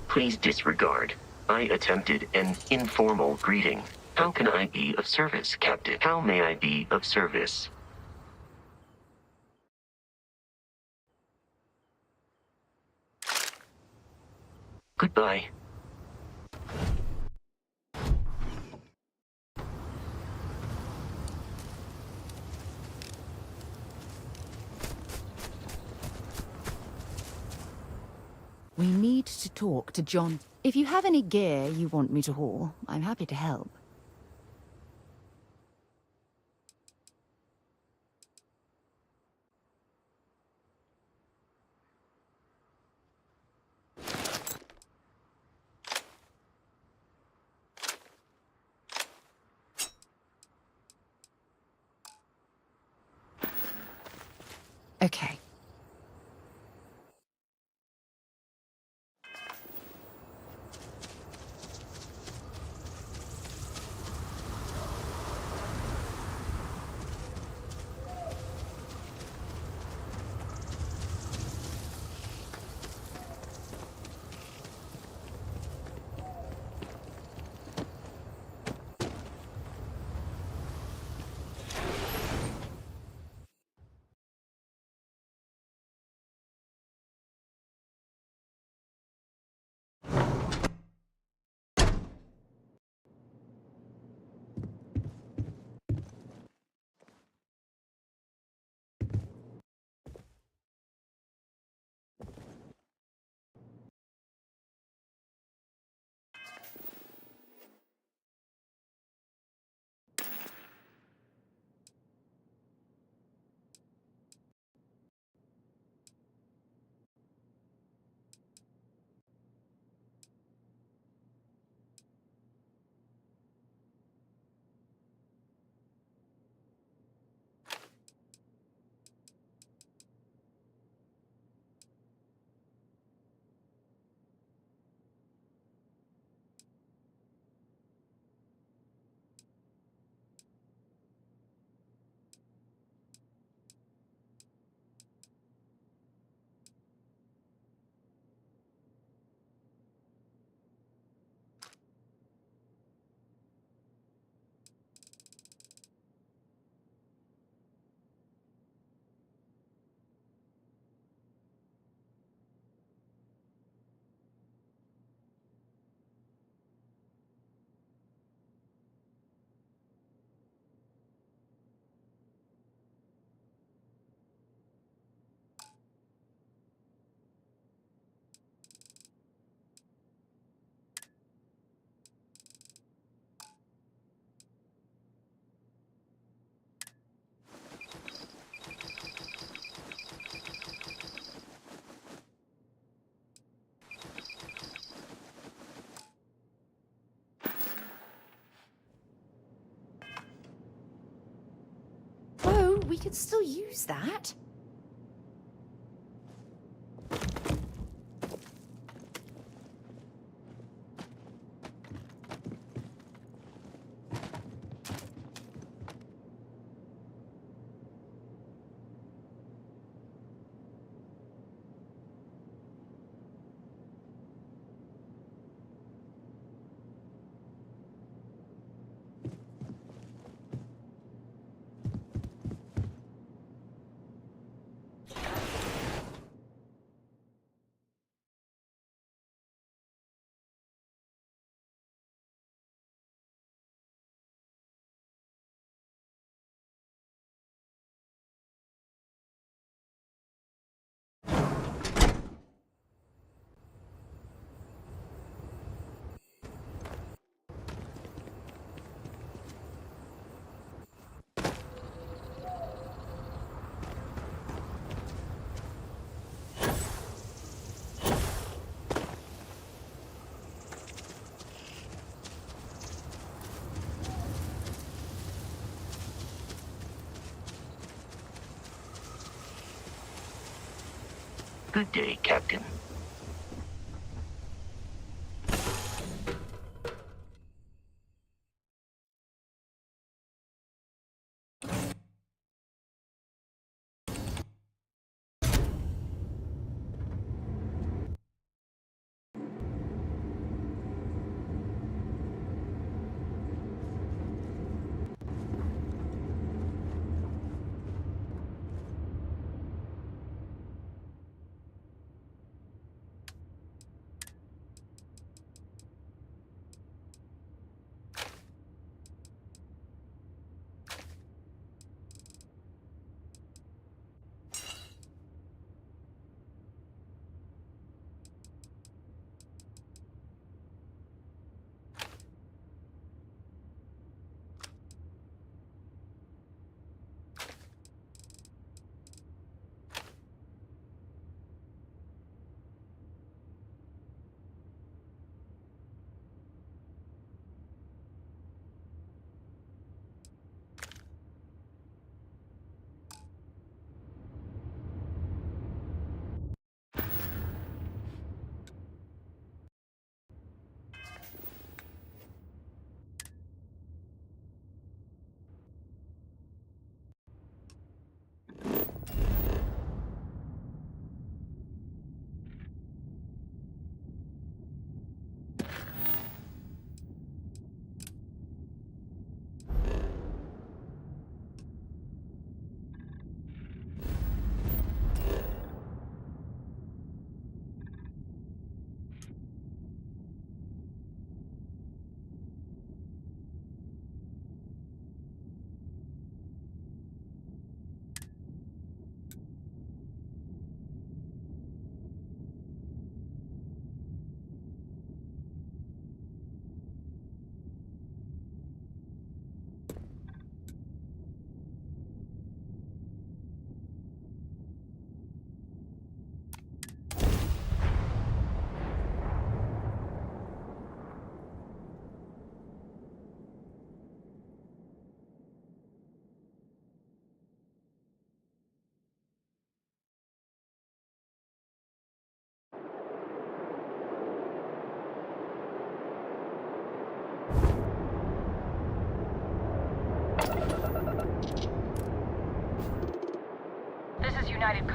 Please disregard. I attempted an informal greeting. How can I be of service, Captain? How may I be of service? Goodbye. We need to talk to John. If you have any gear you want me to haul, I'm happy to help. Okay. Whoa, we could still use that. Good day, Captain. United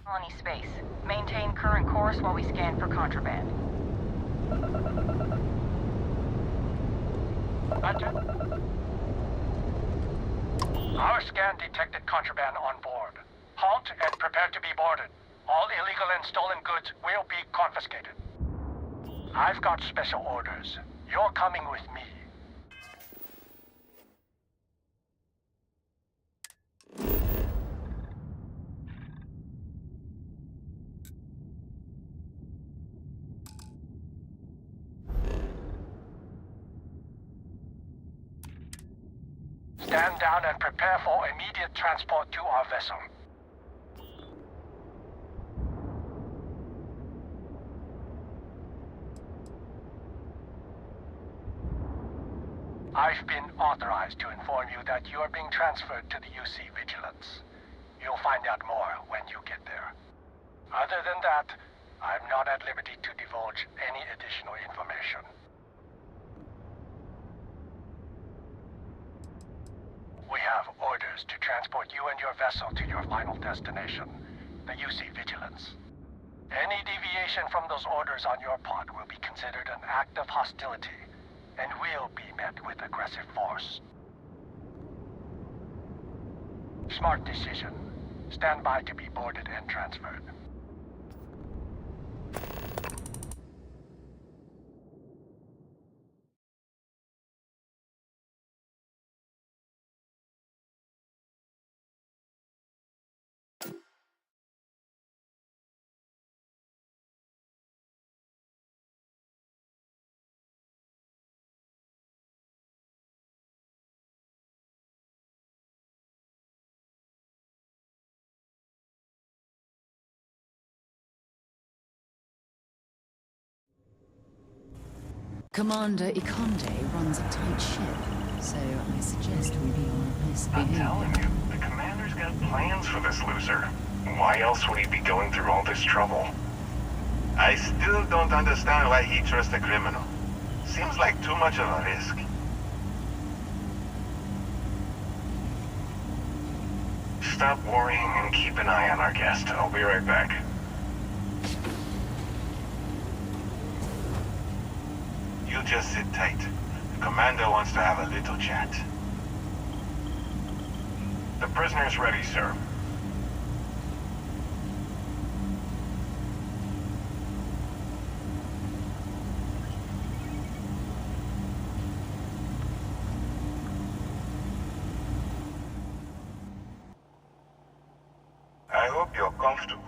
colony space. Maintain current course while we scan for contraband. Our scan detected contraband on board. Halt and prepare to be boarded. All illegal and stolen goods will be confiscated. I've got special orders. You're coming with me. Stand down and prepare for immediate transport to our vessel. I've been authorized to inform you that you are being transferred to the UC Vigilance. You'll find out more when you get there. Other than that, I'm not at liberty to divulge any additional information. We have orders to transport you and your vessel to your final destination, the UC Vigilance. Any deviation from those orders on your part will be considered an act of hostility, and will be met with aggressive force. Smart decision. Stand by to be boarded and transferred. Commander Ikonde runs a tight ship, so I suggest we be on our best I'm behavior. telling you, the commander's got plans for this loser. Why else would he be going through all this trouble? I still don't understand why he trusts a criminal. Seems like too much of a risk. Stop worrying and keep an eye on our guest. I'll be right back. You just sit tight. The commander wants to have a little chat. The prisoner's ready, sir. comfortable.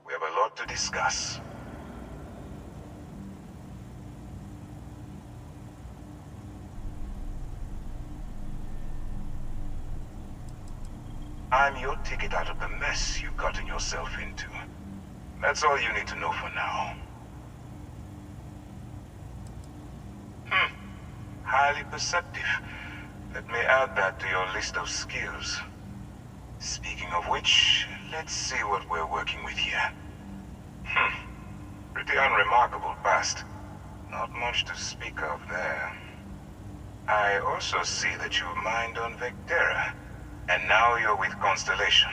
We have a lot to discuss. I'm your ticket out of the mess you've gotten yourself into. That's all you need to know for now. Highly perceptive. Let me add that to your list of skills. Speaking of which, let's see what we're working with here. Pretty unremarkable past. Not much to speak of there. I also see that you mined on Vectera, and now you're with Constellation.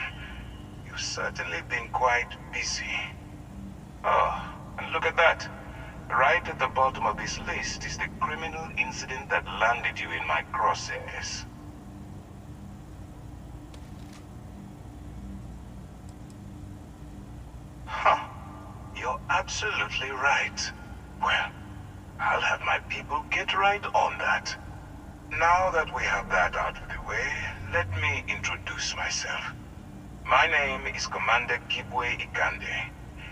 You've certainly been quite busy. Oh, and look at that. Right at the bottom of this list is the criminal incident that landed you in my crosshairs. Huh. You're absolutely right. Well, I'll have my people get right on that. Now that we have that out of the way, let me introduce myself. My name is Commander Kibwe Ikande,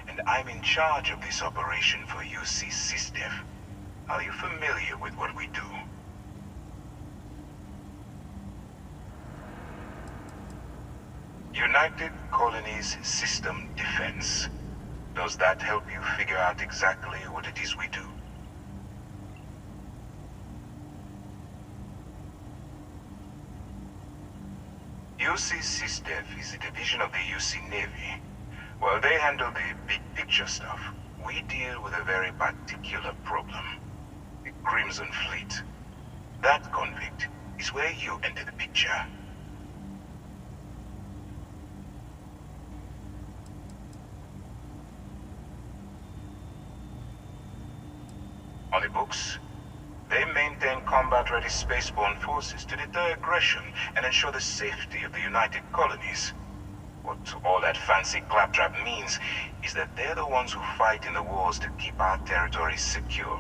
and I'm in charge of this operation for UC SysDef. Are you familiar with what we do? United Colonies System Defense. Does that help you figure out exactly what it is we do? UC SysDef is a division of the UC Navy. While they handle the big picture stuff, we deal with a very particular problem. The Crimson Fleet. That convict is where you enter the picture. On the books, they maintain combat-ready spaceborne forces to deter aggression and ensure the safety of the United Colonies. What all that fancy claptrap means is that they're the ones who fight in the wars to keep our territories secure.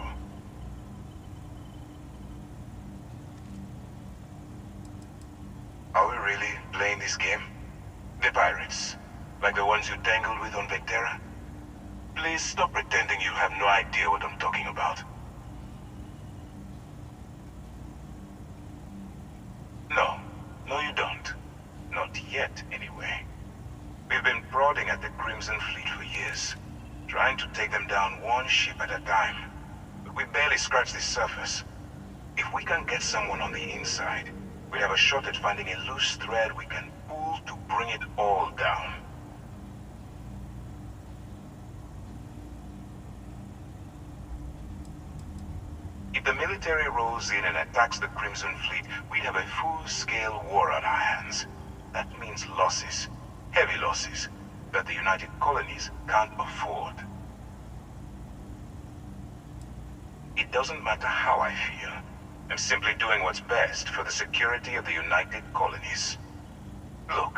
Are we really playing this game? The pirates, like the ones you tangled with on Vectera? Please stop pretending you have no idea what I'm talking about. No, you don't. Not yet, anyway. We've been prodding at the Crimson Fleet for years, trying to take them down one ship at a time. But we barely scratched the surface. If we can get someone on the inside, we have a shot at finding a loose thread we can pull to bring it all down. If the military rolls in and attacks the Crimson Fleet, we'd have a full-scale war on our hands. That means losses. Heavy losses that the United Colonies can't afford. It doesn't matter how I feel. I'm simply doing what's best for the security of the United Colonies. Look,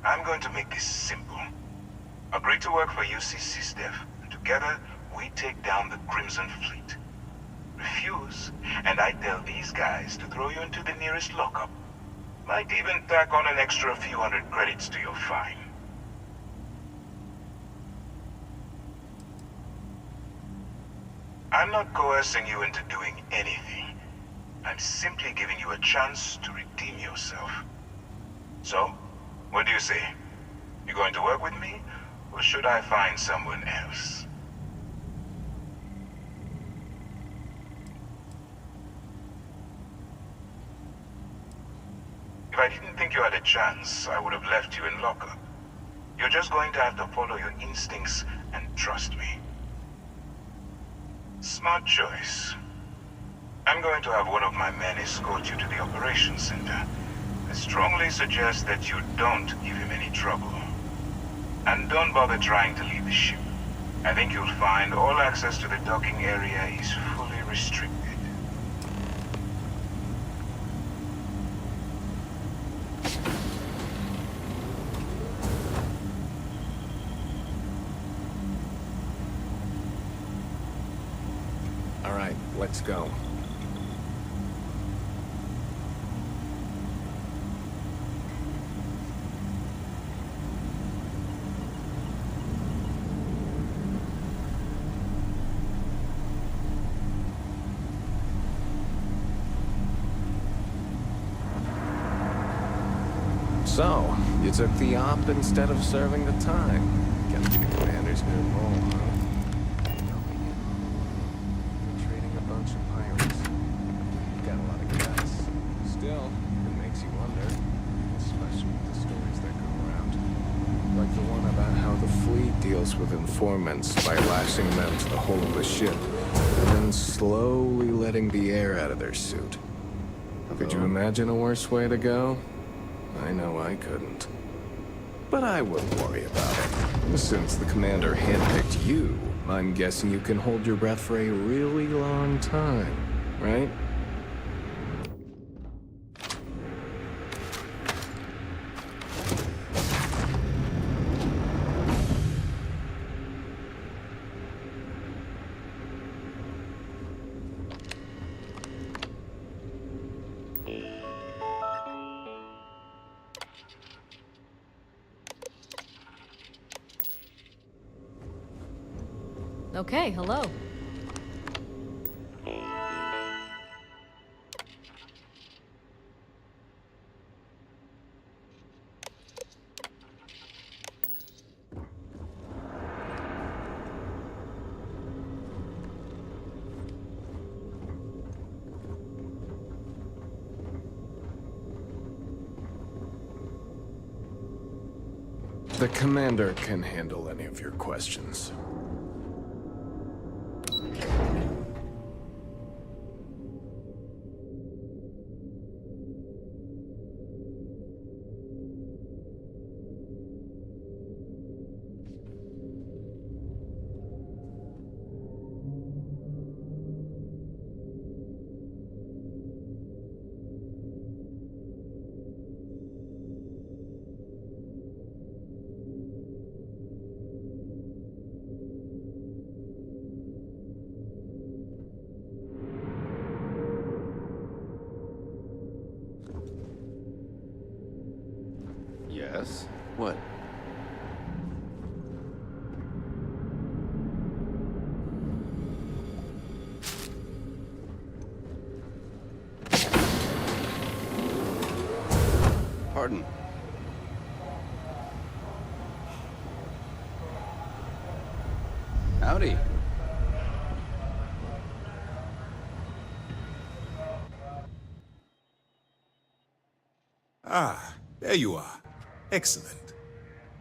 I'm going to make this simple. Agree to work for UC SysDef, and together we take down the Crimson Fleet. Refuse, and I tell these guys to throw you into the nearest lockup. Might even tack on an extra few hundred credits to your fine. I'm not coercing you into doing anything. I'm simply giving you a chance to redeem yourself. So, what do you say? You going to work with me, or should I find someone else? If I didn't think you had a chance, I would have left you in lockup. You're just going to have to follow your instincts and trust me. Smart choice. I'm going to have one of my men escort you to the operations center. I strongly suggest that you don't give him any trouble. And don't bother trying to leave the ship. I think you'll find all access to the docking area is fully restricted. All right, let's go. So, you took the op instead of serving the time. Gotta be the commander's new role, huh? You're trading a bunch of pirates. You've got a lot of guts. Still, it makes you wonder, especially with the stories that go around. Like the one about how the fleet deals with informants by lashing them to the hull of the ship, and then slowly letting the air out of their suit. Could you imagine a worse way to go? I know I couldn't. But I wouldn't worry about it. Since the commander handpicked you, I'm guessing you can hold your breath for a really long time, right? Okay, hello. The commander can handle any of your questions. Yes? What? Pardon? Howdy. Ah, there you are. Excellent.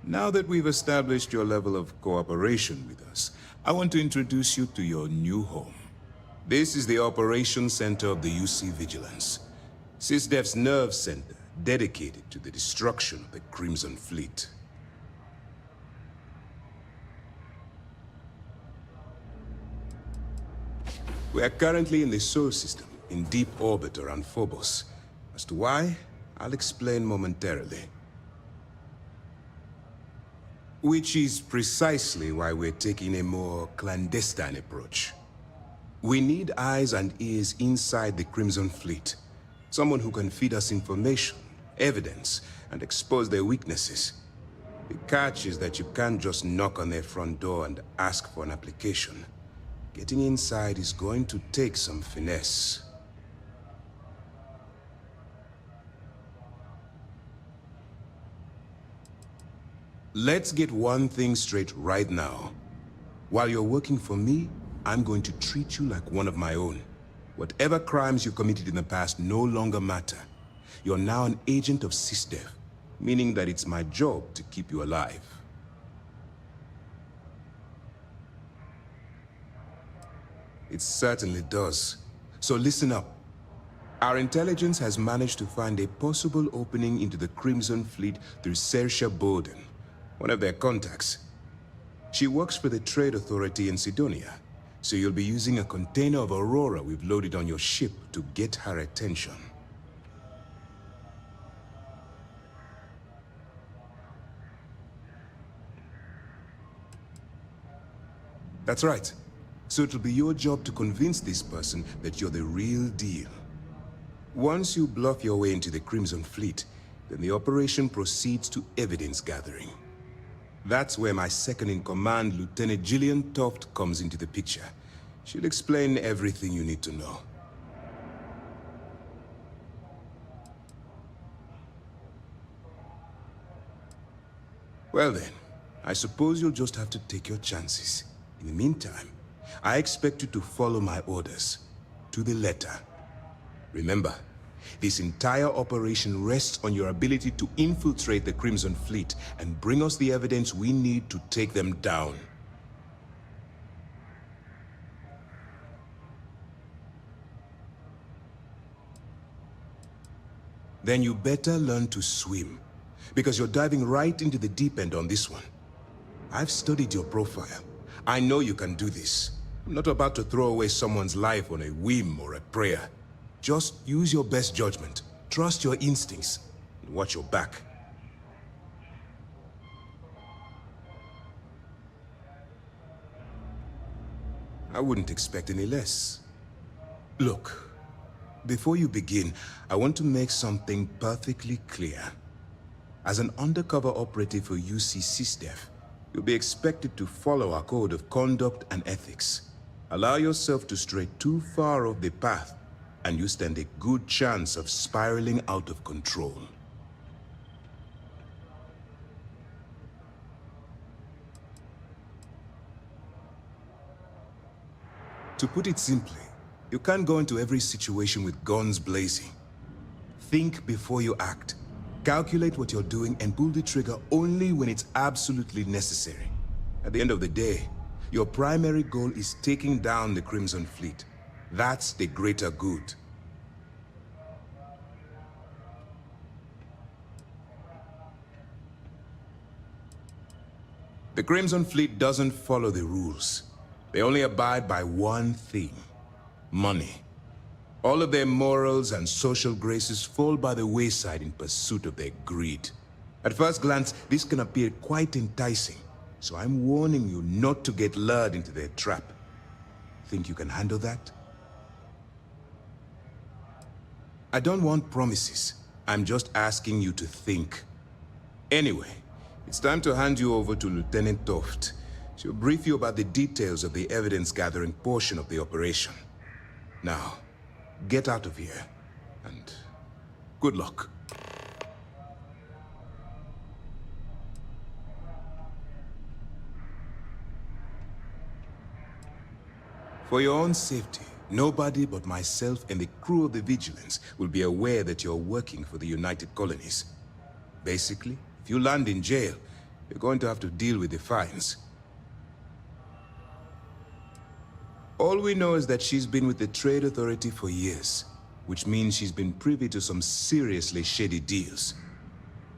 Now that we've established your level of cooperation with us, I want to introduce you to your new home. This is the Operations Center of the UC Vigilance, SysDef's nerve center dedicated to the destruction of the Crimson Fleet. We are currently in the Sol system, in deep orbit around Phobos. As to why, I'll explain momentarily. Which is precisely why we're taking a more clandestine approach. We need eyes and ears inside the Crimson Fleet. Someone who can feed us information, evidence, and expose their weaknesses. The catch is that you can't just knock on their front door and ask for an application. Getting inside is going to take some finesse. Let's get one thing straight right now. While you're working for me, I'm going to treat you like one of my own. Whatever crimes you committed in the past no longer matter. You're now an agent of SysDef, meaning that it's my job to keep you alive. It certainly does. So listen up. Our intelligence has managed to find a possible opening into the Crimson Fleet through Saoirse Bolden, one of their contacts. She works for the Trade Authority in Sidonia, so you'll be using a container of Aurora we've loaded on your ship to get her attention. That's right. So it'll be your job to convince this person that you're the real deal. Once you bluff your way into the Crimson Fleet, then the operation proceeds to evidence gathering. That's where my second-in-command, Lieutenant Gillian Toft, comes into the picture. She'll explain everything you need to know. Well then, I suppose you'll just have to take your chances. In the meantime, I expect you to follow my orders. To the letter. Remember, this entire operation rests on your ability to infiltrate the Crimson Fleet and bring us the evidence we need to take them down. Then you better learn to swim, because you're diving right into the deep end on this one. I've studied your profile. I know you can do this. I'm not about to throw away someone's life on a whim or a prayer. Just use your best judgment, trust your instincts, and watch your back. I wouldn't expect any less. Look, before you begin, I want to make something perfectly clear. As an undercover operative for UC SysDef, you'll be expected to follow our code of conduct and ethics. Allow yourself to stray too far off the path, and you stand a good chance of spiraling out of control. To put it simply, you can't go into every situation with guns blazing. Think before you act. Calculate what you're doing and pull the trigger only when it's absolutely necessary. At the end of the day, your primary goal is taking down the Crimson Fleet. That's the greater good. The Crimson Fleet doesn't follow the rules. They only abide by one thing: money. All of their morals and social graces fall by the wayside in pursuit of their greed. At first glance, this can appear quite enticing, so I'm warning you not to get lured into their trap. Think you can handle that? I don't want promises. I'm just asking you to think. Anyway, it's time to hand you over to Lieutenant Toft. She'll brief you about the details of the evidence-gathering portion of the operation. Now, get out of here, and good luck. For your own safety, nobody but myself and the crew of the Vigilance will be aware that you're working for the United Colonies. Basically, if you land in jail, you're going to have to deal with the fines. All we know is that she's been with the Trade Authority for years, which means she's been privy to some seriously shady deals.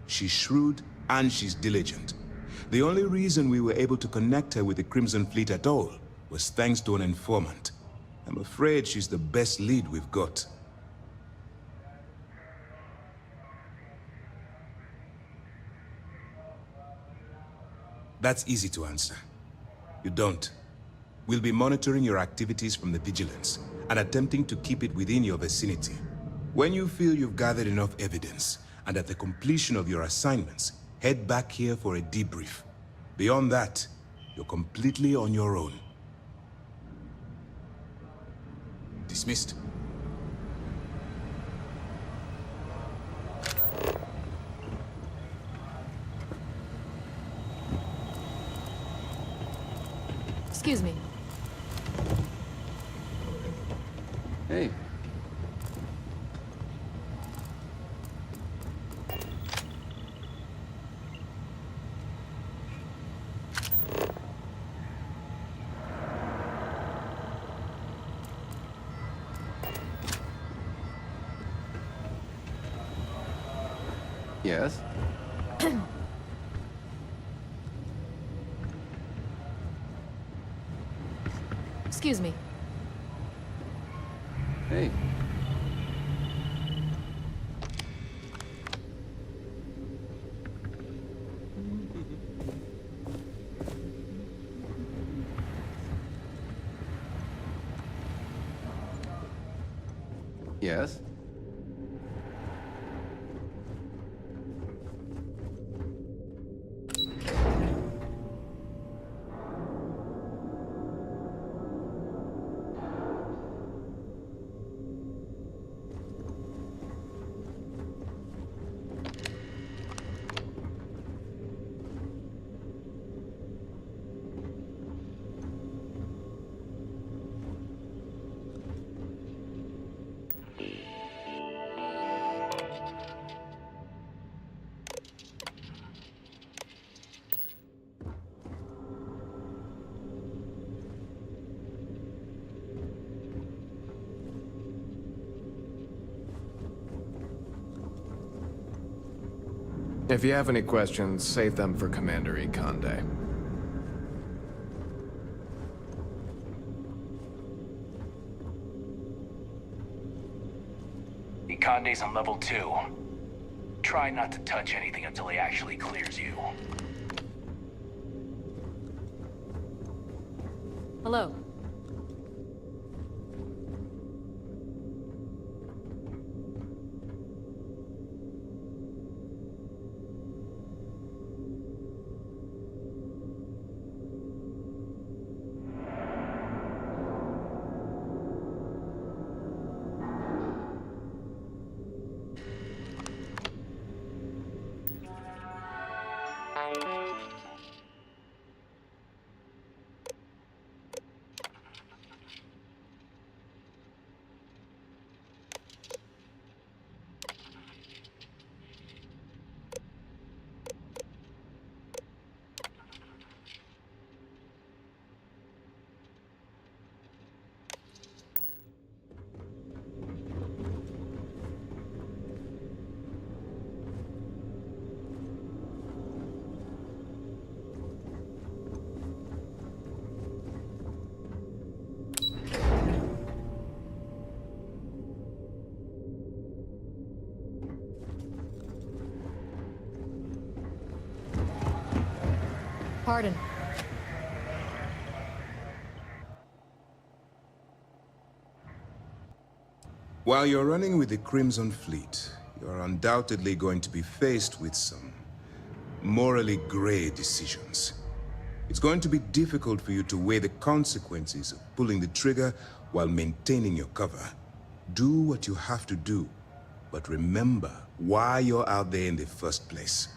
She's shrewd and she's diligent. The only reason we were able to connect her with the Crimson Fleet at all was thanks to an informant. I'm afraid she's the best lead we've got. That's easy to answer. You don't. We'll be monitoring your activities from the Vigilance and attempting to keep it within your vicinity. When you feel you've gathered enough evidence, and at the completion of your assignments, head back here for a debrief. Beyond that, you're completely on your own. Dismissed. Excuse me. Hey. Yes? Excuse me. Hey. Yes? If you have any questions, save them for Commander Ikonde. Ikonde's on level 2. Try not to touch anything until he actually clears you. Hello. Pardon. While you're running with the Crimson Fleet, you're undoubtedly going to be faced with some morally gray decisions. It's going to be difficult for you to weigh the consequences of pulling the trigger while maintaining your cover. Do what you have to do, but remember why you're out there in the first place.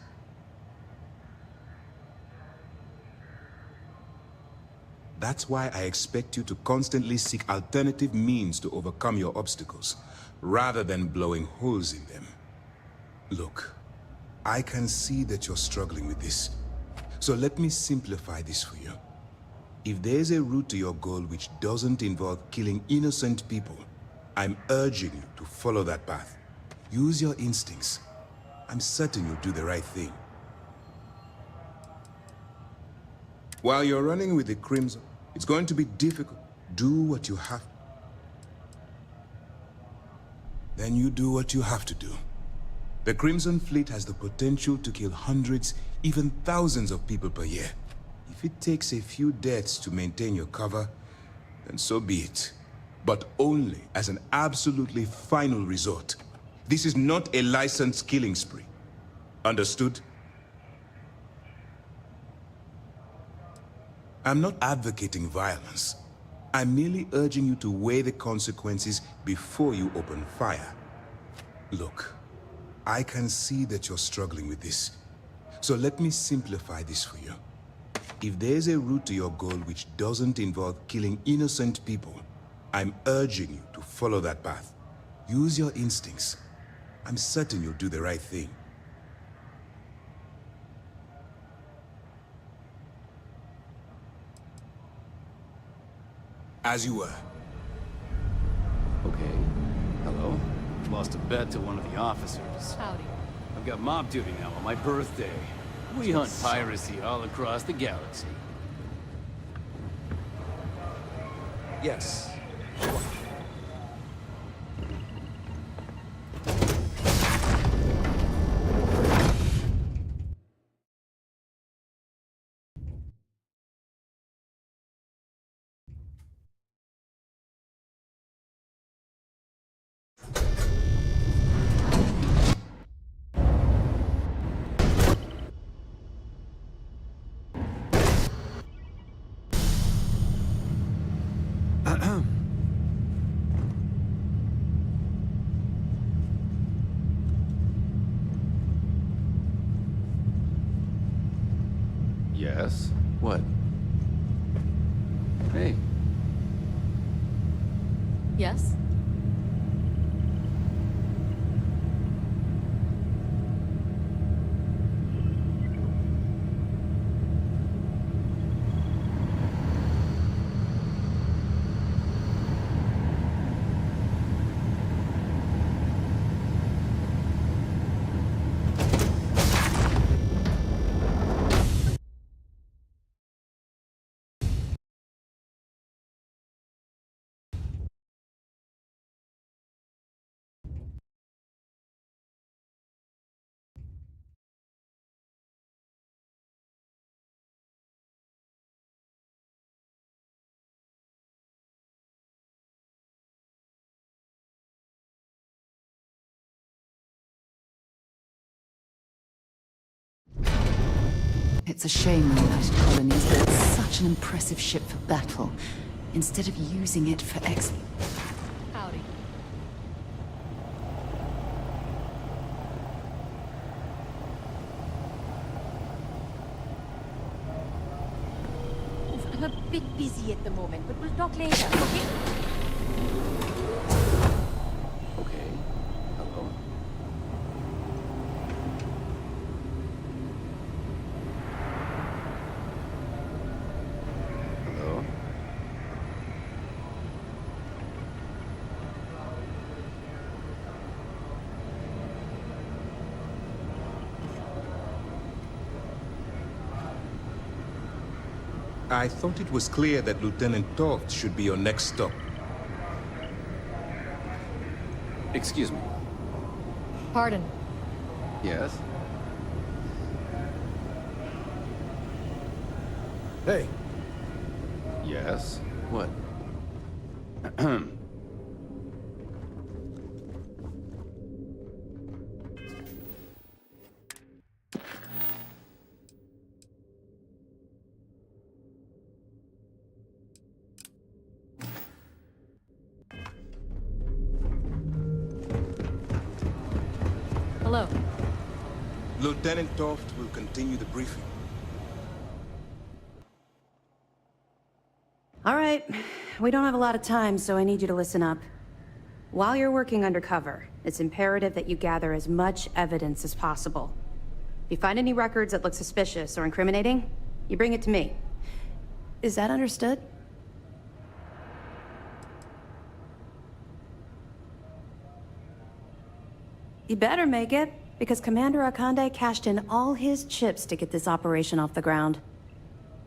That's why I expect you to constantly seek alternative means to overcome your obstacles, rather than blowing holes in them. Look, I can see that you're struggling with this. So let me simplify this for you. If there's a route to your goal which doesn't involve killing innocent people, I'm urging you to follow that path. Use your instincts. I'm certain you'll do the right thing. While you're running with the Crimson, it's going to be difficult. Do what you have. Then you do what you have to do. The Crimson Fleet has the potential to kill hundreds, even thousands of people per year. If it takes a few deaths to maintain your cover, then so be it. But only as an absolutely final resort. This is not a licensed killing spree. Understood? I'm not advocating violence. I'm merely urging you to weigh the consequences before you open fire. Look, I can see that you're struggling with this. So let me simplify this for you. If there's a route to your goal which doesn't involve killing innocent people, I'm urging you to follow that path. Use your instincts. I'm certain you'll do the right thing. As you were. Okay. Hello. Lost a bet to one of the officers. Howdy. I've got mob duty now on my birthday. We hunt piracy all across the galaxy. Yes. Yes? What? Hey. Yes? It's a shame the United Colonies built such an impressive ship for battle, instead of using it for Howdy. I'm a bit busy at the moment, but we'll talk later, okay? Okay. Hello? Hello? I thought it was clear that Lieutenant Toft should be your next stop. Excuse me. Pardon. Yes? Hey, Yes? What? Hello. Lieutenant Toft will continue the briefing. All right. We don't have a lot of time, so I need you to listen up. While you're working undercover, it's imperative that you gather as much evidence as possible. If you find any records that look suspicious or incriminating, you bring it to me. Is that understood? You better make it, because Commander Akande cashed in all his chips to get this operation off the ground.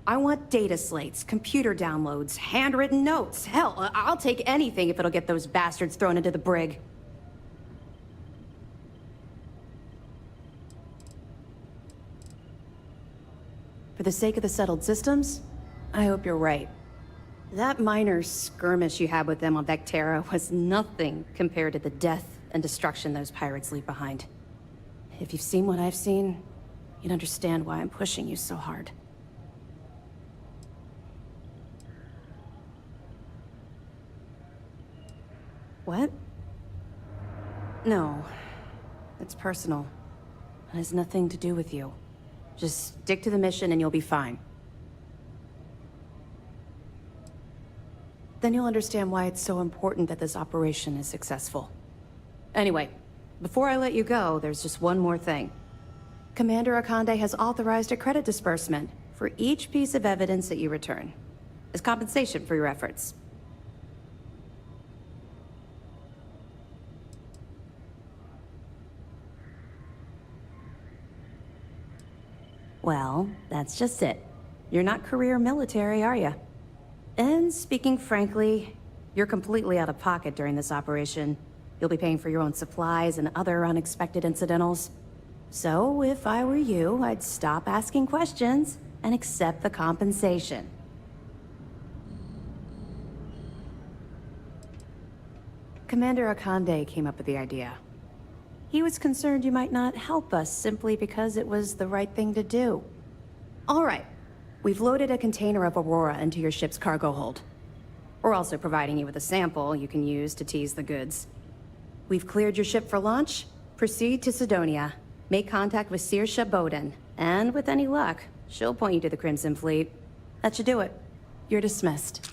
I want data slates, computer downloads, handwritten notes. Hell, I'll take anything if it'll get those bastards thrown into the brig. For the sake of the settled systems, I hope you're right. That minor skirmish you had with them on Vectera was nothing compared to the death and destruction those pirates leave behind. If you've seen what I've seen, you'd understand why I'm pushing you so hard. What? No. It's personal. It has nothing to do with you. Just stick to the mission and you'll be fine. Then you'll understand why it's so important that this operation is successful. Anyway, before I let you go, there's just one more thing. Commander Akande has authorized a credit disbursement for each piece of evidence that you return, as compensation for your efforts. Well, that's just it. You're not career military, are you? And speaking frankly, you're completely out of pocket during this operation. You'll be paying for your own supplies and other unexpected incidentals. So, if I were you, I'd stop asking questions and accept the compensation. Commander Akande came up with the idea. He was concerned you might not help us simply because it was the right thing to do. All right. We've loaded a container of Aurora into your ship's cargo hold. We're also providing you with a sample you can use to tease the goods. We've cleared your ship for launch. Proceed to Sidonia. Make contact with Saoirse Bowden. And with any luck, she'll point you to the Crimson Fleet. That should do it. You're dismissed.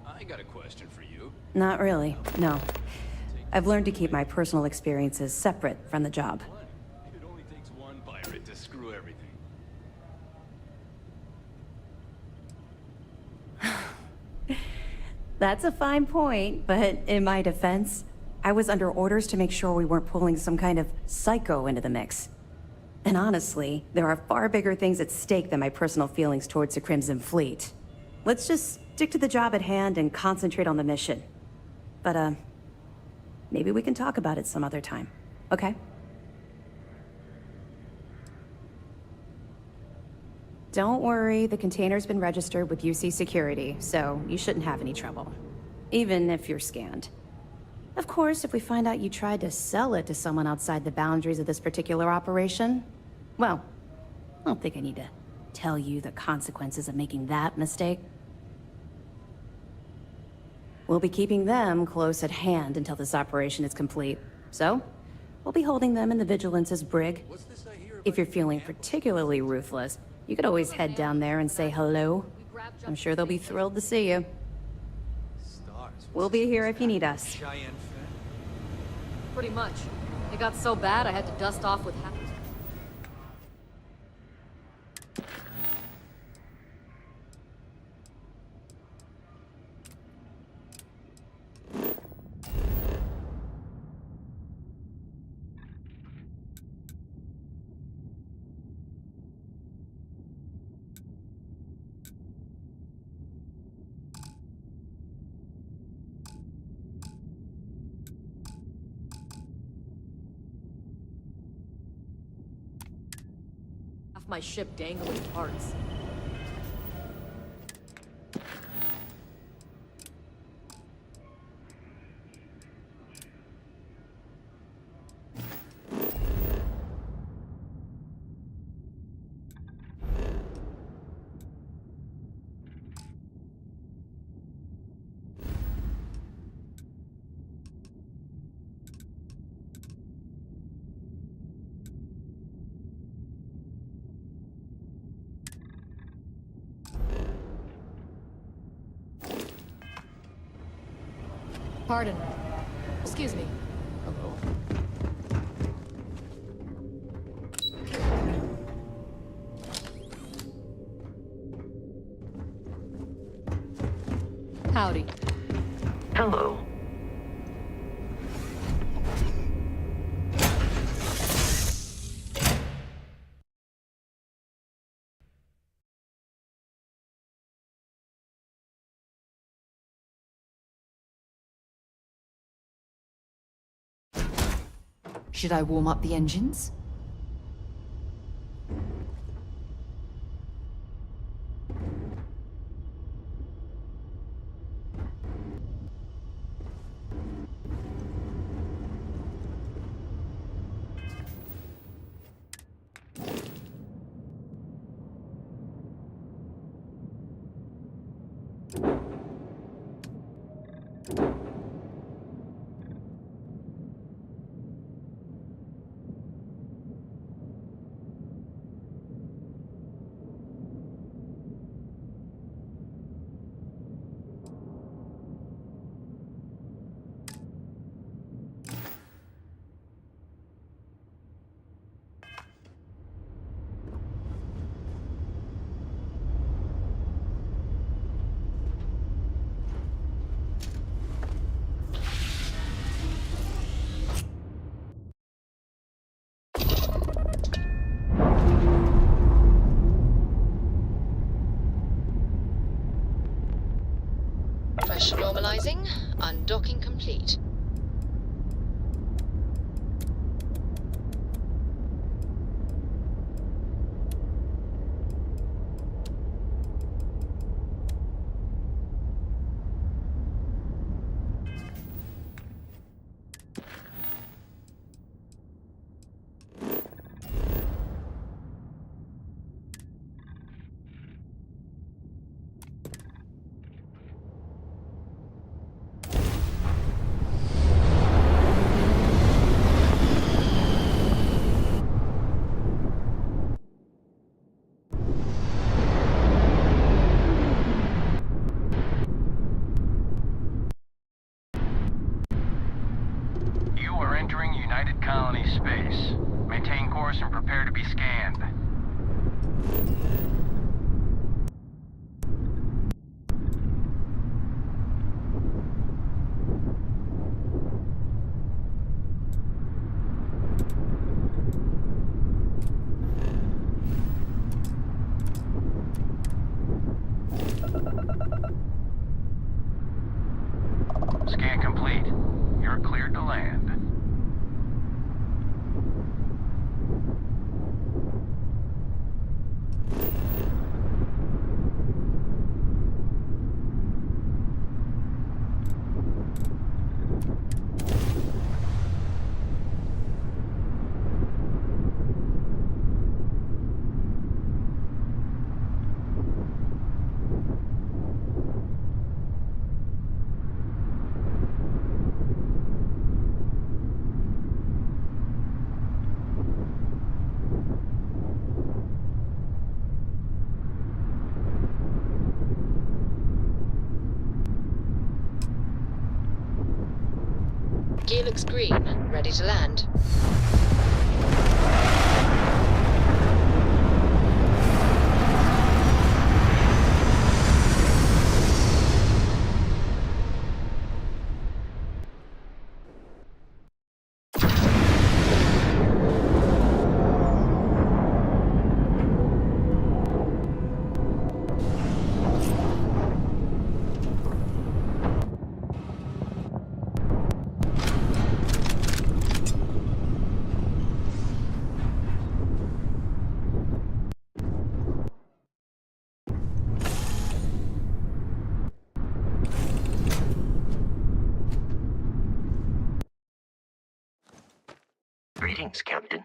I got a question for you. Not really, no. I've learned to keep my personal experiences separate from the job. It only takes one pirate to screw everything. That's a fine point, but in my defense, I was under orders to make sure we weren't pulling some kind of psycho into the mix. And honestly, there are far bigger things at stake than my personal feelings towards the Crimson Fleet. Let's just stick to the job at hand and concentrate on the mission. But, maybe we can talk about it some other time, okay? Don't worry, the container's been registered with UC Security, so you shouldn't have any trouble. Even if you're scanned. Of course, if we find out you tried to sell it to someone outside the boundaries of this particular operation, well, I don't think I need to tell you the consequences of making that mistake. We'll be keeping them close at hand until this operation is complete. So, we'll be holding them in the Vigilance's brig. If you're feeling particularly ruthless, you could always head down there and say hello. I'm sure they'll be thrilled to see you. We'll be here if you need us. Pretty much. It got so bad I had to dust off with half. My ship dangling parts. Pardon. Excuse me. Hello. Howdy. Hello. Should I warm up the engines? Pressure normalizing. Undocking complete. Entering United Colony space. Maintain course and prepare to be scanned. Scan complete. You're cleared to land. Gear looks green. Ready to land. Greetings, Captain.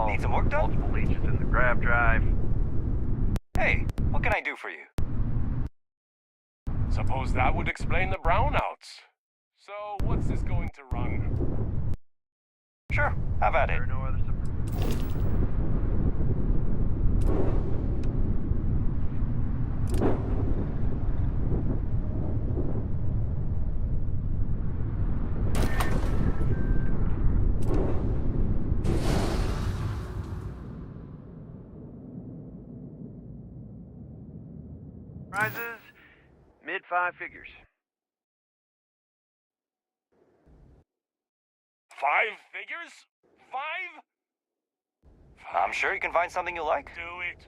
Need some work done? Multiple leeches in the grav drive. Hey, what can I do for you? Suppose that would explain the brownouts. So, what's this going to run? Sure, have at it. Prizes, mid-5 figures. 5 figures? 5? I'm sure you can find something you like. Do it.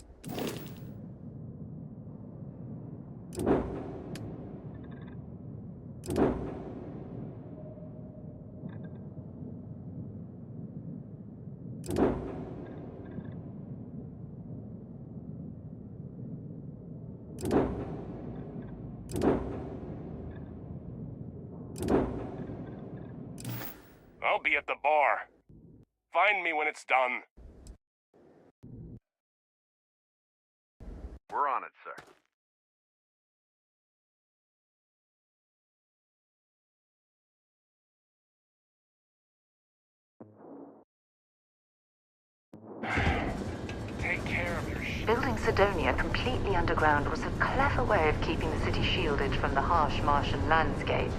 I'll be at the bar. Find me when it's done. We're on it, sir. Take care of your shit. Building Sidonia completely underground was a clever way of keeping the city shielded from the harsh Martian landscape.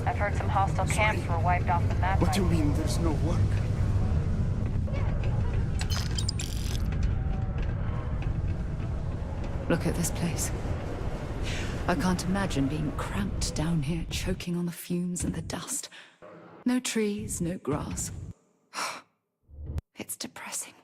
I've heard some hostile camps were wiped off the map. What do you mean there's no work? Look at this place. I can't imagine being cramped down here, choking on the fumes and the dust. No trees, no grass. It's depressing.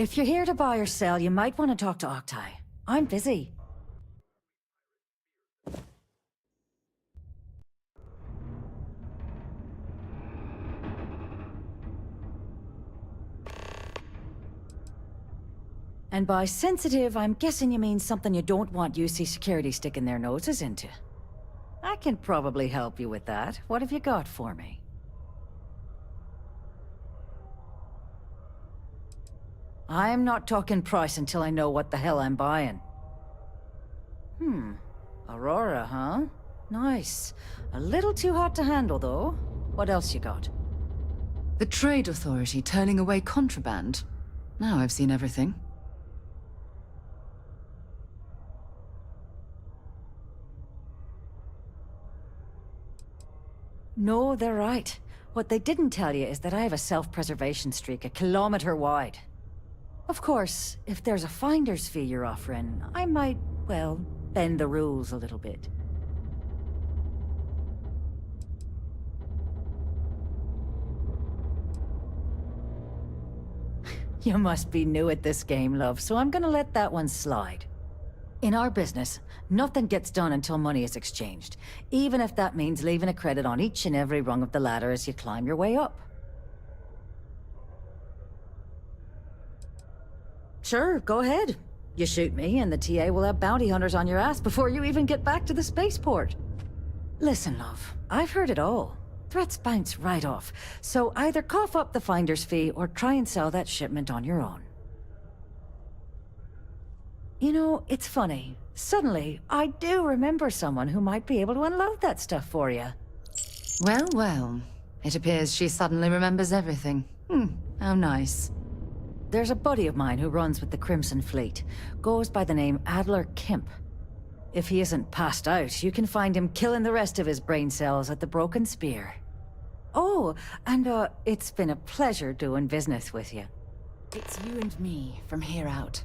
If you're here to buy or sell, you might want to talk to Octai. I'm busy. And by sensitive, I'm guessing you mean something you don't want UC security sticking their noses into. I can probably help you with that. What have you got for me? I'm not talking price until I know what the hell I'm buying. Aurora, huh? Nice. A little too hot to handle, though. What else you got? The Trade Authority turning away contraband. Now I've seen everything. No, they're right. What they didn't tell you is that I have a self-preservation streak 1 kilometer wide. Of course, if there's a finder's fee you're offering, I might, well, bend the rules a little bit. You must be new at this game, love, so I'm gonna let that one slide. In our business, nothing gets done until money is exchanged, even if that means leaving a credit on each and every rung of the ladder as you climb your way up. Sure, go ahead. You shoot me, and the TA will have bounty hunters on your ass before you even get back to the spaceport. Listen, love, I've heard it all. Threats bounce right off, so either cough up the finder's fee or try and sell that shipment on your own. You know, it's funny. Suddenly, I do remember someone who might be able to unload that stuff for you. Well, well. It appears she suddenly remembers everything. How nice. There's a buddy of mine who runs with the Crimson Fleet. Goes by the name Adler Kemp. If he isn't passed out, you can find him killing the rest of his brain cells at the Broken Spear. Oh, and it's been a pleasure doing business with you. It's you and me from here out.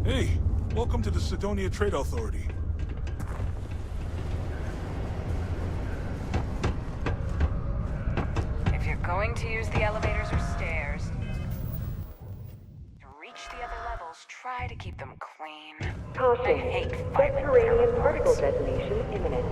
Hey, welcome to the Sidonia Trade Authority. If you're going to use the elevators or stairs, to reach the other levels, try to keep them clean. Caution. I hate violent Subterranean particle teleports. detonation imminent.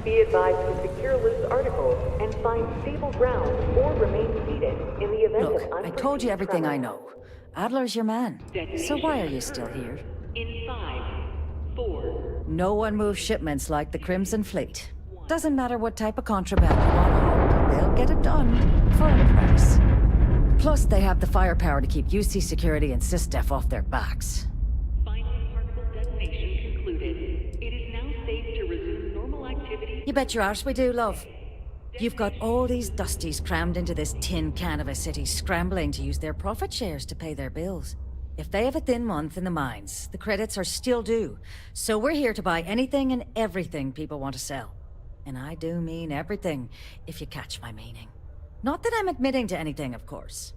Be advised to secure loose articles and find stable ground or remain seated in the event of Look, unforeseen I told you everything I tremor. know. Adler's your man. So why are you still here? In 5, 4. No one moves shipments like the Crimson Fleet. Doesn't matter what type of contraband you want hauled, they'll get it done for a price. Plus, they have the firepower to keep UC security and SysDef off their backs. Final particle detonation concluded. It is now safe to resume normal activity. You bet your arse we do, love. You've got all these dusties crammed into this tin can of a city scrambling to use their profit shares to pay their bills. If they have a thin month in the mines, the credits are still due. So we're here to buy anything and everything people want to sell. And I do mean everything, if you catch my meaning. Not that I'm admitting to anything, of course.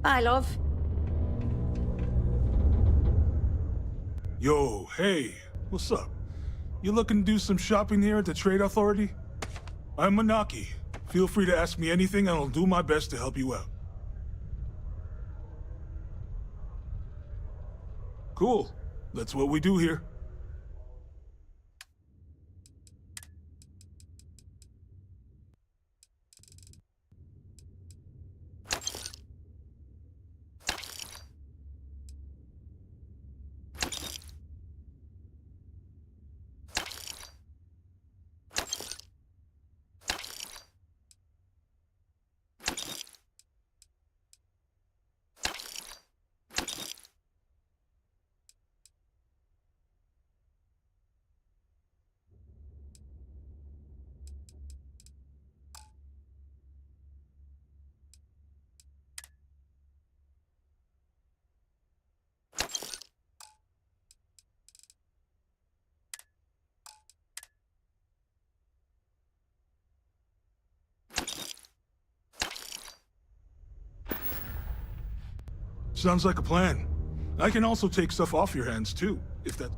Bye, love. Yo, hey, what's up? You looking to do some shopping here at the Trade Authority? I'm Manaki. Feel free to ask me anything and I'll do my best to help you out. Cool. That's what we do here. Sounds like a plan. I can also take stuff off your hands, too, if that...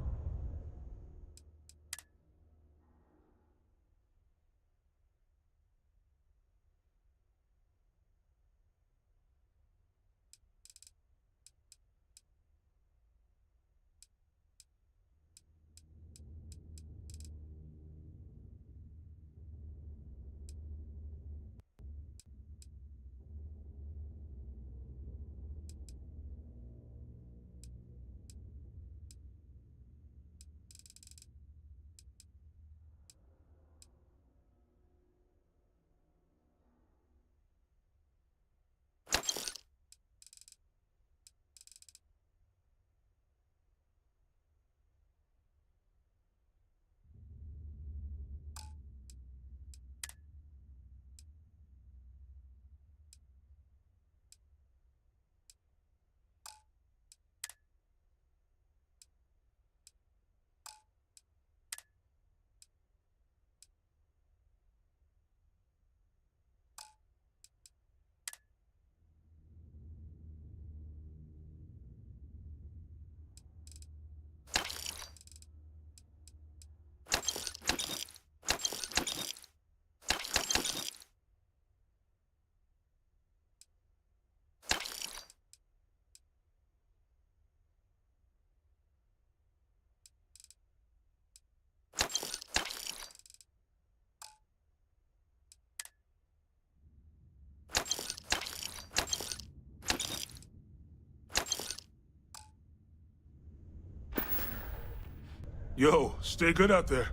Yo, stay good out there.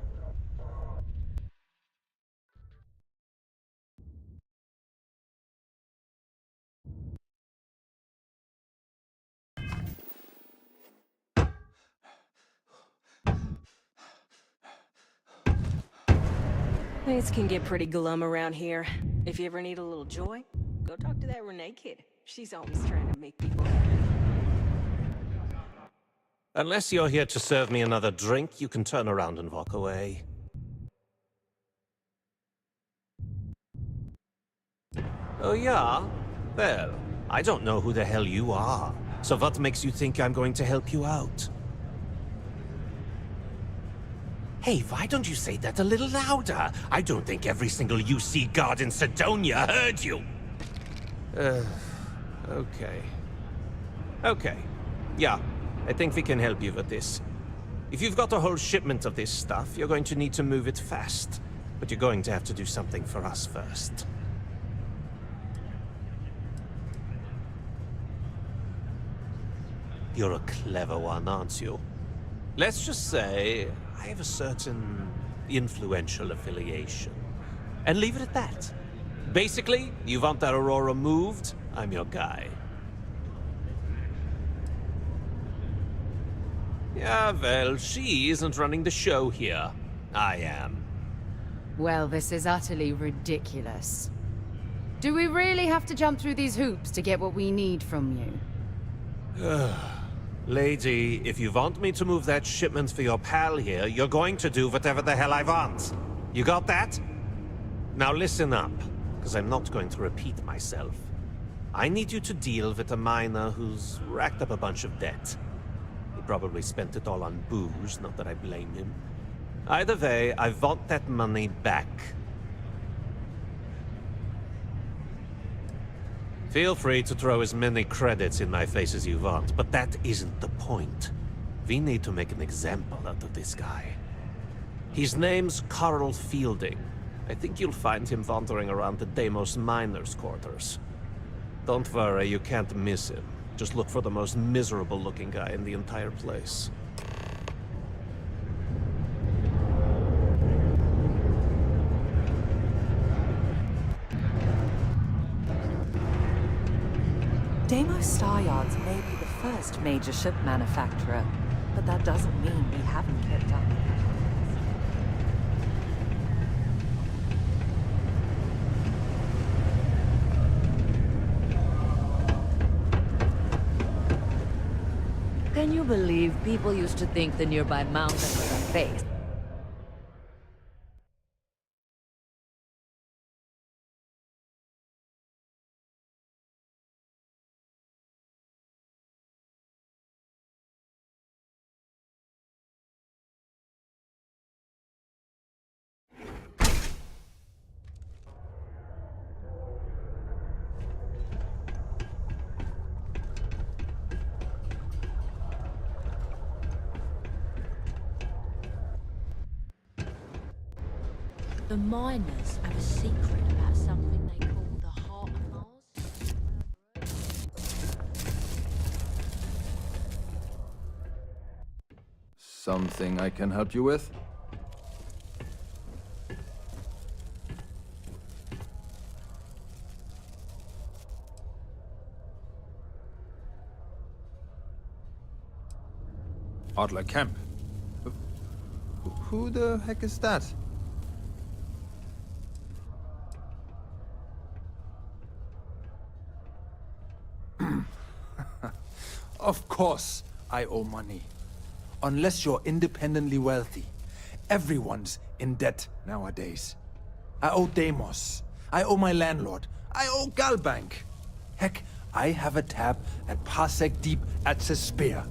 Things can get pretty glum around here. If you ever need a little joy, go talk to that Renee kid. She's always trying to make people happy. Unless you're here to serve me another drink, you can turn around and walk away. Oh yeah? Well, I don't know who the hell you are. So what makes you think I'm going to help you out? Hey, why don't you say that a little louder? I don't think every single UC guard in Sidonia heard you. Okay. Okay. Yeah, I think we can help you with this. If you've got a whole shipment of this stuff, you're going to need to move it fast. But you're going to have to do something for us first. You're a clever one, aren't you? Let's just say I have a certain influential affiliation. And leave it at that. Basically, you want that Aurora moved, I'm your guy. Yeah, well, she isn't running the show here. I am. Well, this is utterly ridiculous. Do we really have to jump through these hoops to get what we need from you? Lady, if you want me to move that shipment for your pal here, you're going to do whatever the hell I want. You got that? Now listen up, because I'm not going to repeat myself. I need you to deal with a miner who's racked up a bunch of debt. He probably spent it all on booze, not that I blame him. Either way, I want that money back. Feel free to throw as many credits in my face as you want, but that isn't the point. We need to make an example out of this guy. His name's Carl Fielding. I think you'll find him wandering around the Deimos miners' quarters. Don't worry, you can't miss him. Just look for the most miserable-looking guy in the entire place. Deimos Star Yards may be the first major ship manufacturer, but that doesn't mean we haven't kept up. Can you believe people used to think the nearby mountain was a face? The miners have a secret about something they call the Heart of Mars. Something I can help you with? Adler Camp. Who the heck is that? Of course I owe money. Unless you're independently wealthy. Everyone's in debt nowadays. I owe Deimos. I owe my landlord. I owe Galbank. Heck, I have a tab at Parsec Deep at Cespear.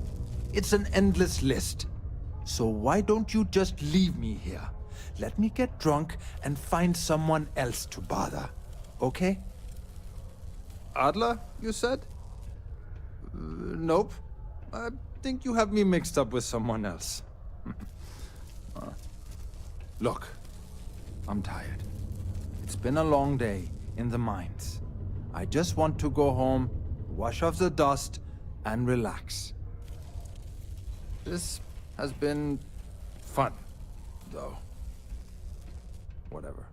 It's an endless list. So why don't you just leave me here? Let me get drunk and find someone else to bother. Okay? Adler, you said? Nope. I think you have me mixed up with someone else. Look, I'm tired. It's been a long day in the mines. I just want to go home, wash off the dust, and relax. This has been fun, though. Whatever.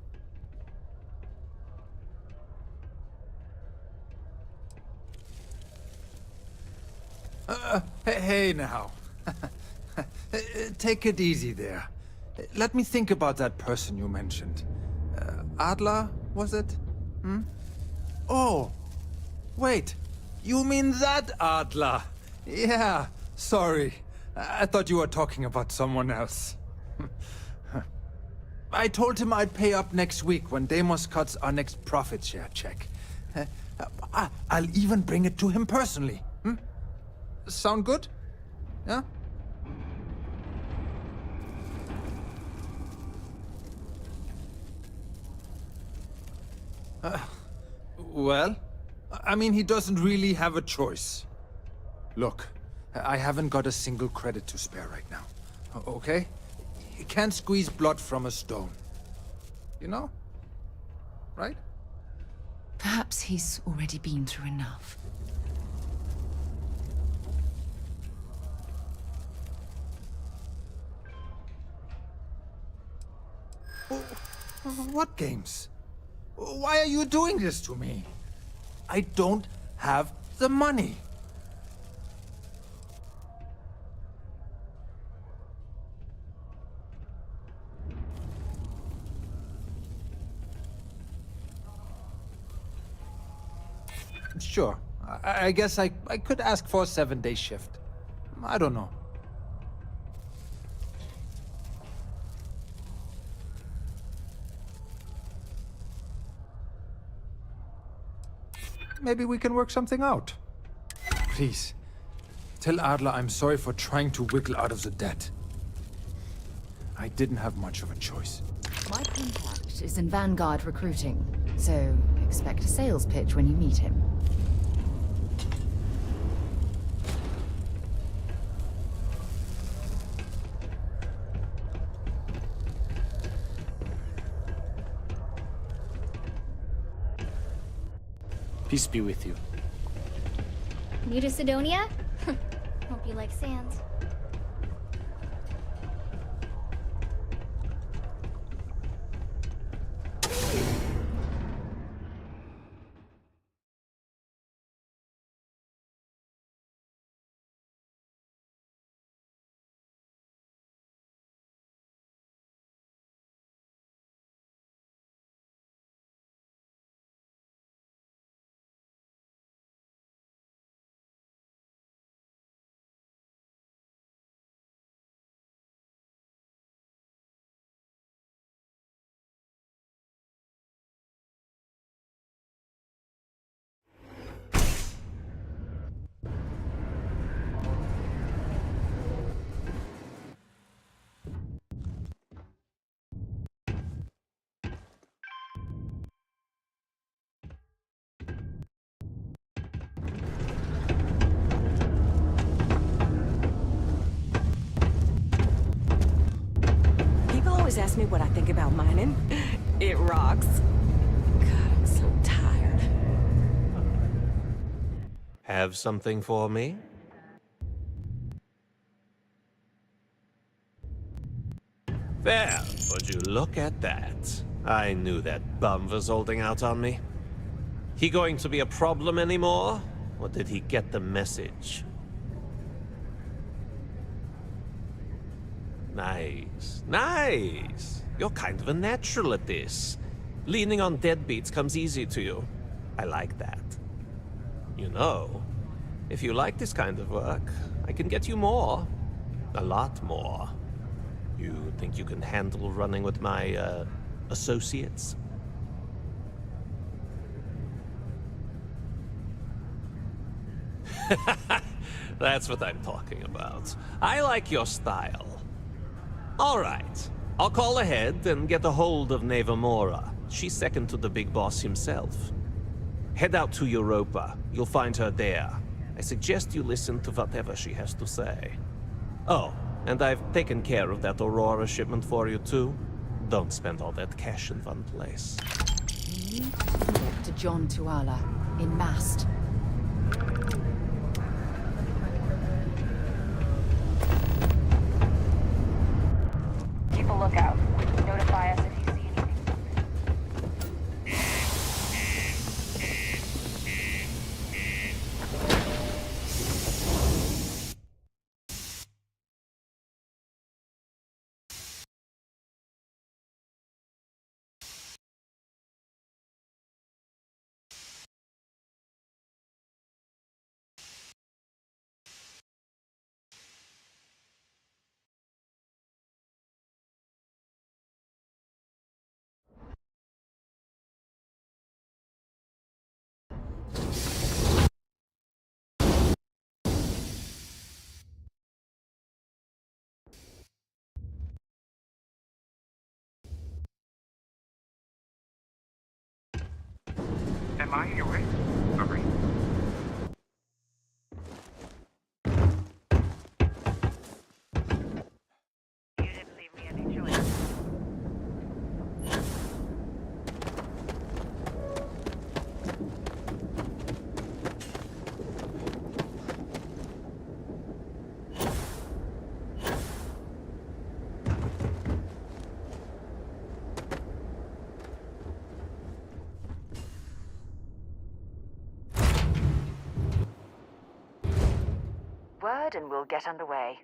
Hey now. Take it easy there. Let me think about that person you mentioned. Adler, was it? Hmm? Oh, wait. You mean that Adler? Yeah, sorry. I thought you were talking about someone else. I told him I'd pay up next week when Deimos cuts our next profit share check. I'll even bring it to him personally. Hmm? Sound good? Yeah? Well, I mean, he doesn't really have a choice. Look, I haven't got a single credit to spare right now. Okay? You can't squeeze blood from a stone. You know? Right? Perhaps he's already been through enough. What games? Why are you doing this to me? I don't have the money. Sure. I guess I could ask for a 7-day shift. I don't know. Maybe we can work something out. Please, tell Adler I'm sorry for trying to wiggle out of the debt. I didn't have much of a choice. My contact is in Vanguard recruiting, so expect a sales pitch when you meet him. Peace be with you. New to Sidonia? Hope you like sands. People always ask me what I think about mining. It rocks. God, I'm so tired. Have something for me? There, would you look at that? I knew that bum was holding out on me. He going to be a problem anymore? Or did he get the message? Nice. Nice. You're kind of a natural at this. Leaning on deadbeats comes easy to you. I like that. You know, if you like this kind of work, I can get you more. A lot more. You think you can handle running with my, associates? That's what I'm talking about. I like your style. All right. I'll call ahead and get a hold of Nevamora. She's second to the big boss himself. Head out to Europa. You'll find her there. I suggest you listen to whatever she has to say. Oh, and I've taken care of that Aurora shipment for you too. Don't spend all that cash in one place. You need to talk to John Tuala in Mast. Keep a lookout. Notify us if you see anything. Am I awake? Sorry. You didn't leave me any choice. Word and we'll get underway.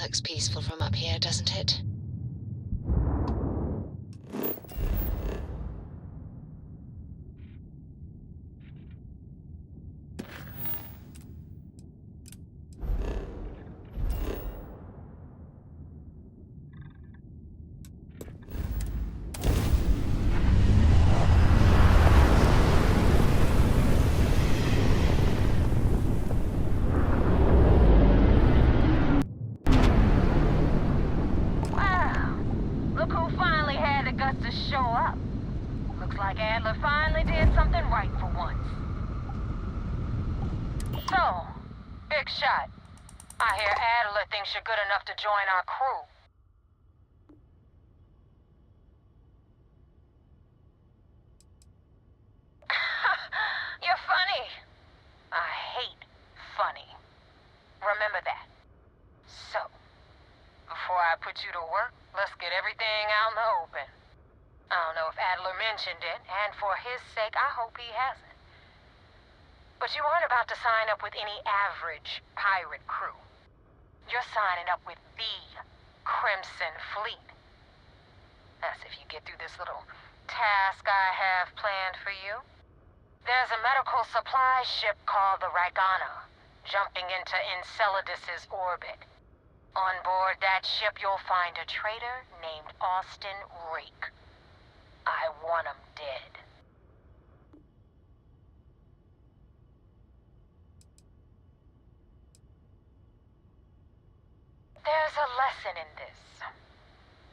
Looks peaceful from up here, doesn't it? Wow. Look who finally had the guts to show up. Looks like Adler finally did something right for once. So, big shot. I hear Adler thinks you're good enough to join our crew. You're funny. I hate funny. Remember that. So, before I put you to work, let's get everything out in the open. I don't know if Adler mentioned it, and for his sake, I hope he hasn't. But you aren't about to sign up with any average pirate crew. You're signing up with the Crimson Fleet. That's if you get through this little task I have planned for you. There's a medical supply ship called the Ragana, jumping into Enceladus's orbit. On board that ship, you'll find a traitor named Austin Rake. I want him dead. There's a lesson in this.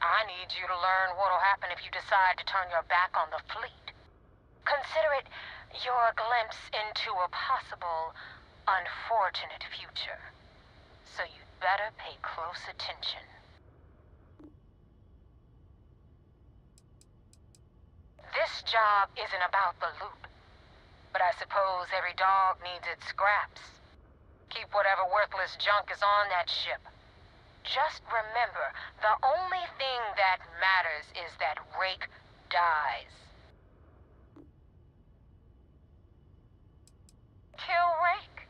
I need you to learn what'll happen if you decide to turn your back on the fleet. Consider it your glimpse into a possible, unfortunate future. So you'd better pay close attention. This job isn't about the loot, but I suppose every dog needs its scraps. Keep whatever worthless junk is on that ship. Just remember, the only thing that matters is that Rake dies. Kill Rake?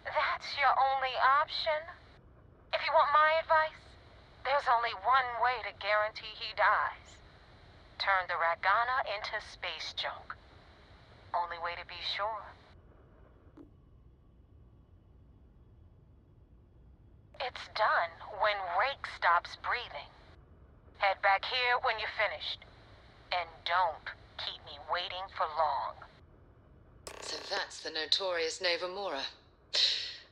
That's your only option? If you want my advice, there's only one way to guarantee he dies. Turn the Ragana into space junk. Only way to be sure. It's done when Rake stops breathing. Head back here when you're finished. And don't keep me waiting for long. So that's the notorious Nova Mora.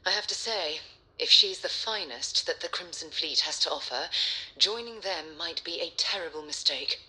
I have to say, if she's the finest that the Crimson Fleet has to offer, joining them might be a terrible mistake.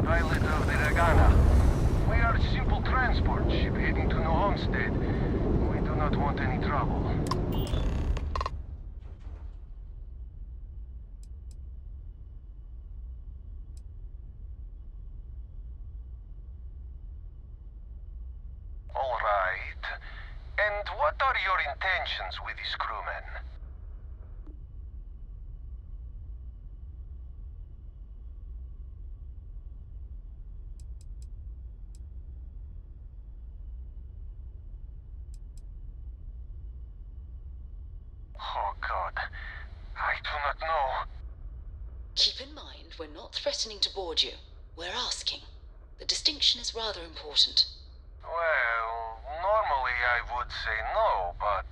Pilot of the Ragana. We are a simple transport ship heading to New Homestead. We do not want any trouble. All right. And what are your intentions with these crewmen? Oh, God. I do not know. Keep in mind, we're not threatening to board you. We're asking. The distinction is rather important. Well, normally I would say no, but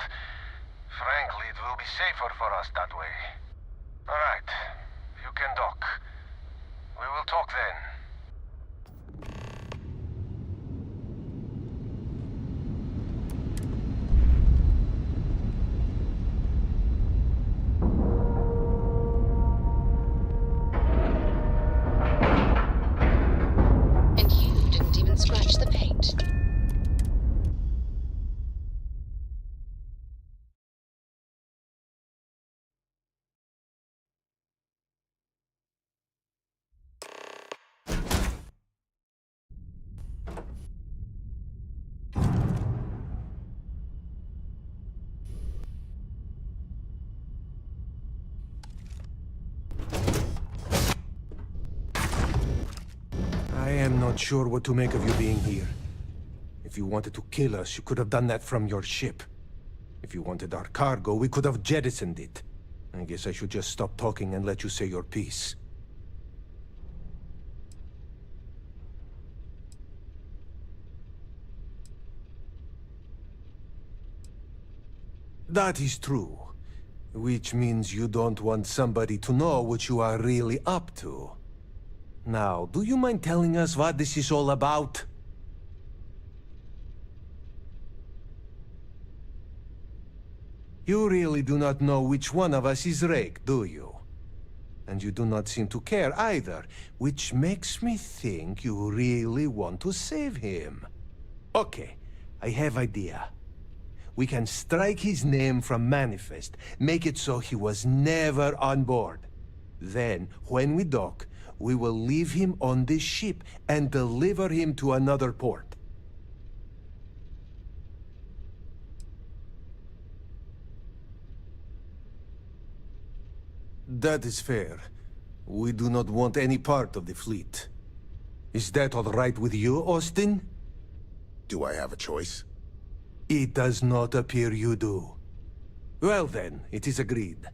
frankly, it will be safer for us that way. All right. You can dock. We will talk then. not sure what to make of you being here. If you wanted to kill us, you could have done that from your ship. If you wanted our cargo, we could have jettisoned it. I guess I should just stop talking and let you say your piece. That is true. Which means you don't want somebody to know what you are really up to. Now, do you mind telling us what this is all about? You really do not know which one of us is Rake, do you? And you do not seem to care either, which makes me think you really want to save him. Okay, I have idea. We can strike his name from Manifest, make it so he was never on board. Then, when we dock, we will leave him on this ship and deliver him to another port. That is fair. We do not want any part of the fleet. Is that all right with you, Austin? Do I have a choice? It does not appear you do. Well then, it is agreed.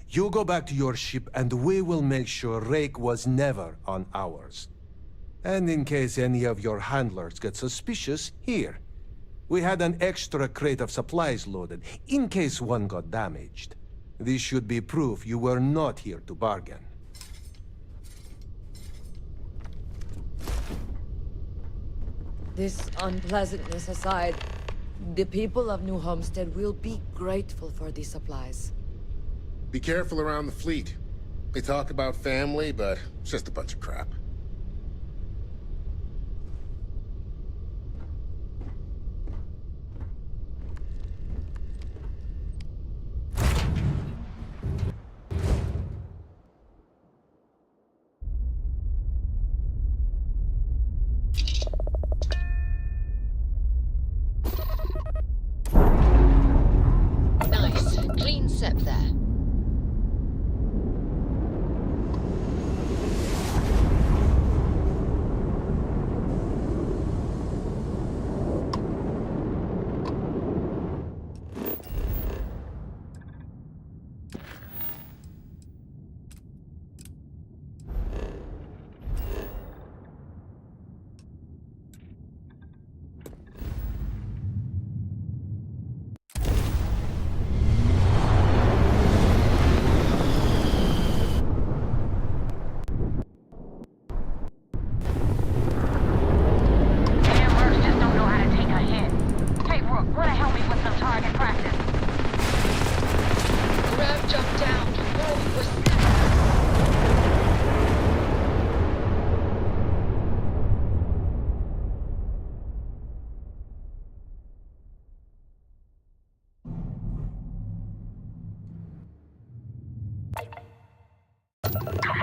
You go back to your ship and we will make sure Rake was never on ours. And in case any of your handlers get suspicious, here. We had an extra crate of supplies loaded, in case one got damaged. This should be proof you were not here to bargain. This unpleasantness aside, the people of New Homestead will be grateful for these supplies. Be careful around the fleet. They talk about family, but it's just a bunch of crap. Nice. Clean sep there.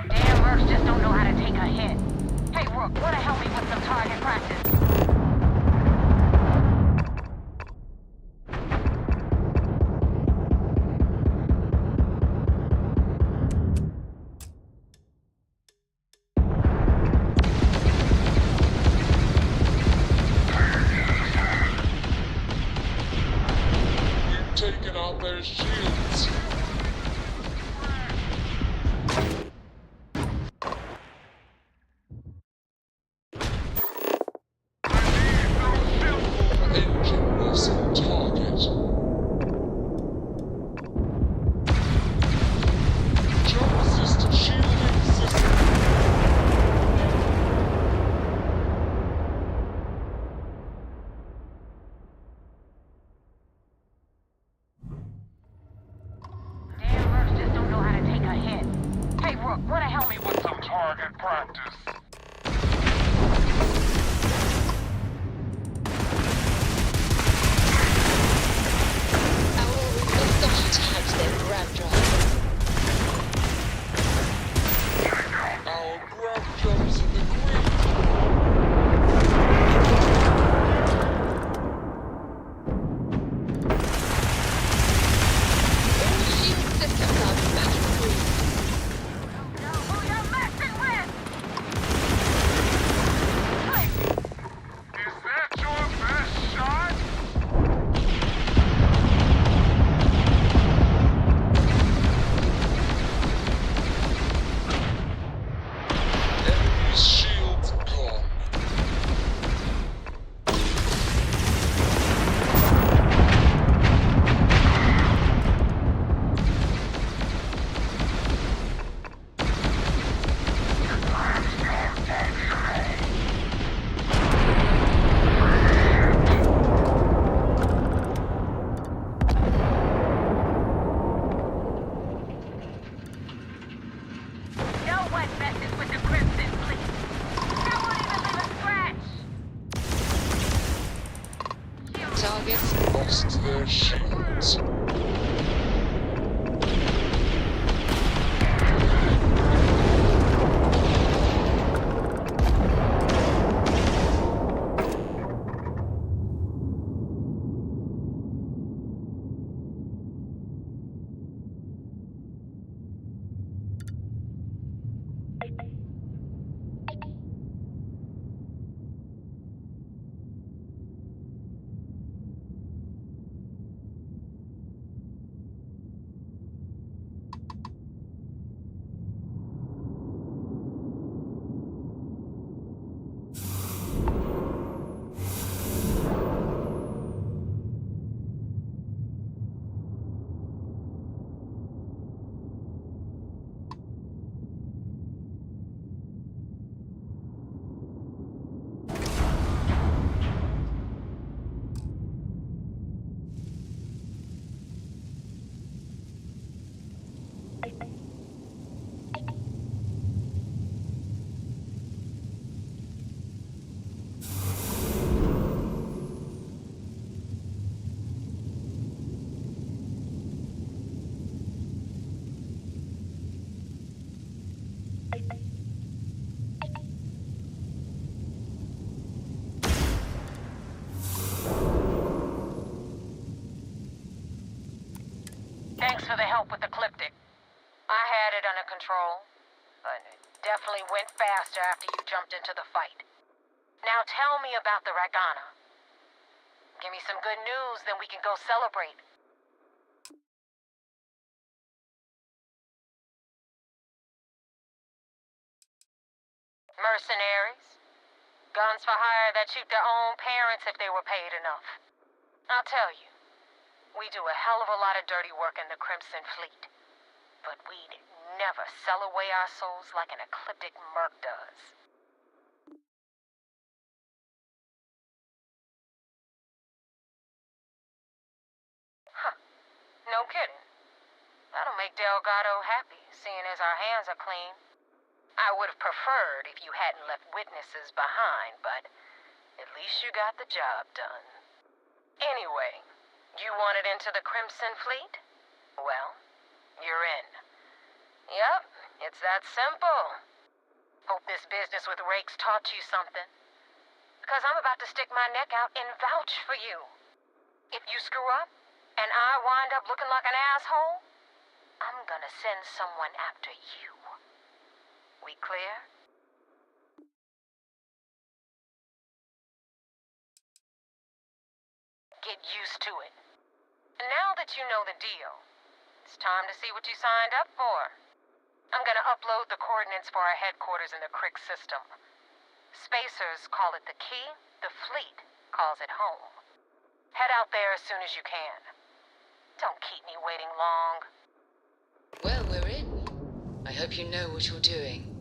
Damn mercs just don't know how to take a hit. Hey, Rook, wanna help me with some target practice? We've taken out their shields. Engine missing target. Jump system shielding system. Targets lost their shields. Thanks for the help with the Ecliptic. I had it under control, but it definitely went faster after you jumped into the fight. Now tell me about the Ragana. Give me some good news, then we can go celebrate. Mercenaries? Guns for hire that shoot their own parents if they were paid enough. I'll tell you, we do a hell of a lot of dirty work in the Crimson Fleet. But we'd never sell away our souls like an ecliptic merc does. Huh. No kidding. That'll make Delgado happy, seeing as our hands are clean. I would have preferred if you hadn't left witnesses behind, but at least you got the job done. Anyway, you wanted into the Crimson Fleet? Well, you're in. Yep, it's that simple. Hope this business with Rakes taught you something. Because I'm about to stick my neck out and vouch for you. If you screw up, and I wind up looking like an asshole, I'm gonna send someone after you. We clear? Get used to it. And now that you know the deal, it's time to see what you signed up for. I'm gonna upload the coordinates for our headquarters in the Crick system. Spacers call it the key, the fleet calls it home. Head out there as soon as you can. Don't keep me waiting long. Well, we're in. I hope you know what you're doing.